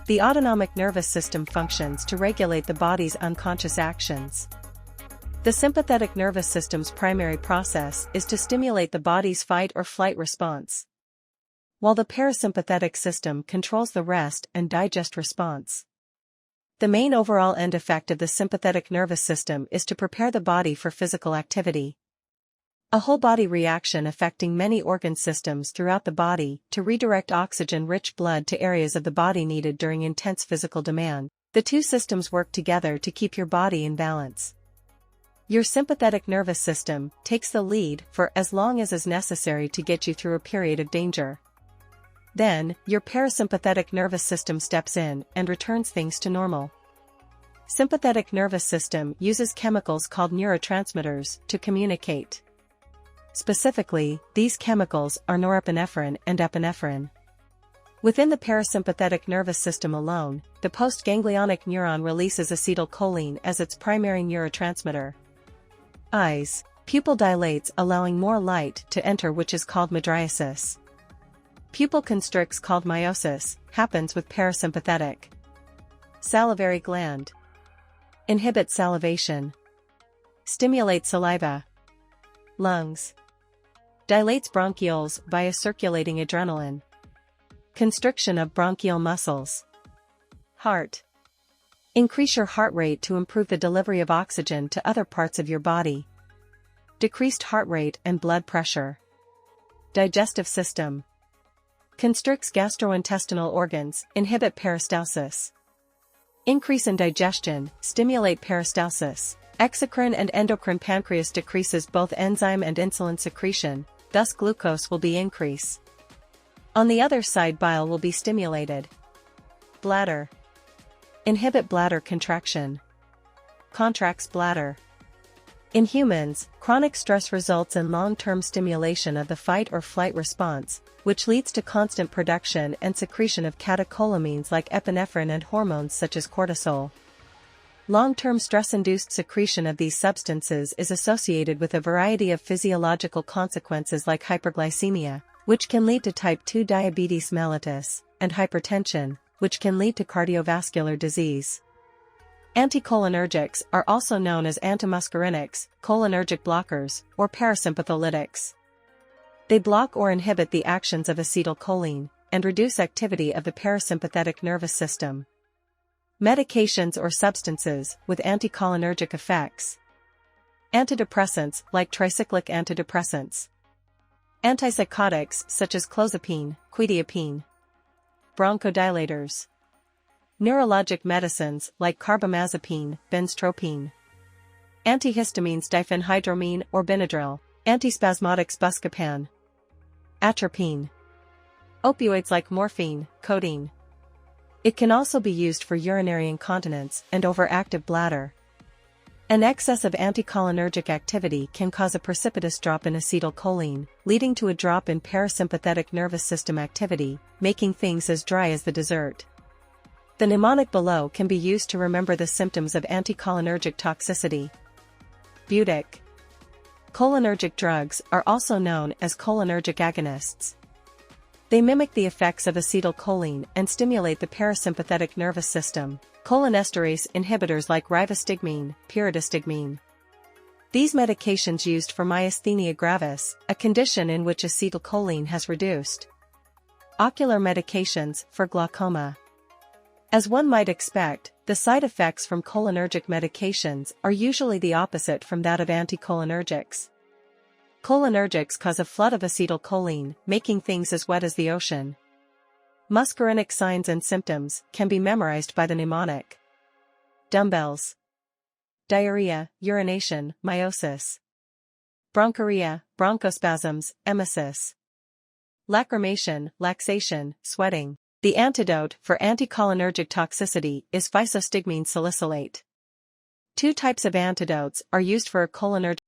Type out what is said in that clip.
The autonomic nervous system functions to regulate the body's unconscious actions. The sympathetic nervous system's primary process is to stimulate the body's fight or flight response, while the parasympathetic system controls the rest and digest response. The main overall end effect of the sympathetic nervous system is to prepare the body for physical activity. A whole-body reaction affecting many organ systems throughout the body to redirect oxygen-rich blood to areas of the body needed during intense physical demand. The two systems work together to keep your body in balance. Your sympathetic nervous system takes the lead for as long as is necessary to get you through a period of danger. Then, your parasympathetic nervous system steps in and returns things to normal. Sympathetic nervous system uses chemicals called neurotransmitters to communicate. Specifically, these chemicals are norepinephrine and epinephrine. Within the parasympathetic nervous system alone, the postganglionic neuron releases acetylcholine as its primary neurotransmitter. Eyes. Pupil dilates, allowing more light to enter, which is called mydriasis. Pupil constricts, called miosis, happens with parasympathetic. Salivary gland. Inhibits salivation. Stimulates saliva. Lungs. Dilates bronchioles via circulating adrenaline. Constriction of bronchial muscles. Heart. Increase your heart rate to improve the delivery of oxygen to other parts of your body. Decreased heart rate and blood pressure. Digestive system. Constricts gastrointestinal organs, inhibit peristalsis. Increase in digestion, stimulate peristalsis. Exocrine and endocrine. Pancreas decreases both enzyme and insulin secretion, thus glucose will be increased. On the other side, bile will be stimulated. Bladder. Inhibit bladder contraction. Contracts bladder. In humans, chronic stress results in long-term stimulation of the fight or flight response, which leads to constant production and secretion of catecholamines like epinephrine and hormones such as cortisol. Long-term stress-induced secretion of these substances is associated with a variety of physiological consequences like hyperglycemia, which can lead to type 2 diabetes mellitus, and hypertension, which can lead to cardiovascular disease. Anticholinergics are also known as antimuscarinics, cholinergic blockers, or parasympatholytics. They block or inhibit the actions of acetylcholine, and reduce activity of the parasympathetic nervous system. Medications or substances with anticholinergic effects. Antidepressants like tricyclic antidepressants. Antipsychotics such as clozapine, quetiapine. Bronchodilators. Neurologic medicines like carbamazepine, benztropine. Antihistamines diphenhydramine or Benadryl. Antispasmodics buscopan. Atropine. Opioids like morphine, codeine. It can also be used for urinary incontinence and overactive bladder. An excess of anticholinergic activity can cause a precipitous drop in acetylcholine, leading to a drop in parasympathetic nervous system activity, making things as dry as the desert. The mnemonic below can be used to remember the symptoms of anticholinergic toxicity. Butyric. Cholinergic drugs are also known as cholinergic agonists. They mimic the effects of acetylcholine and stimulate the parasympathetic nervous system. Cholinesterase inhibitors like rivastigmine, pyridostigmine. These medications used for myasthenia gravis, a condition in which acetylcholine has reduced. Ocular medications for glaucoma. As one might expect, the side effects from cholinergic medications are usually the opposite from that of anticholinergics. Cholinergics cause a flood of acetylcholine, making things as wet as the ocean. Muscarinic signs and symptoms can be memorized by the mnemonic. Dumbbells. Diarrhea, urination, miosis. Bronchorrhea, bronchospasms, emesis. Lacrimation, laxation, sweating. The antidote for anticholinergic toxicity is physostigmine salicylate. Two types of antidotes are used for cholinergic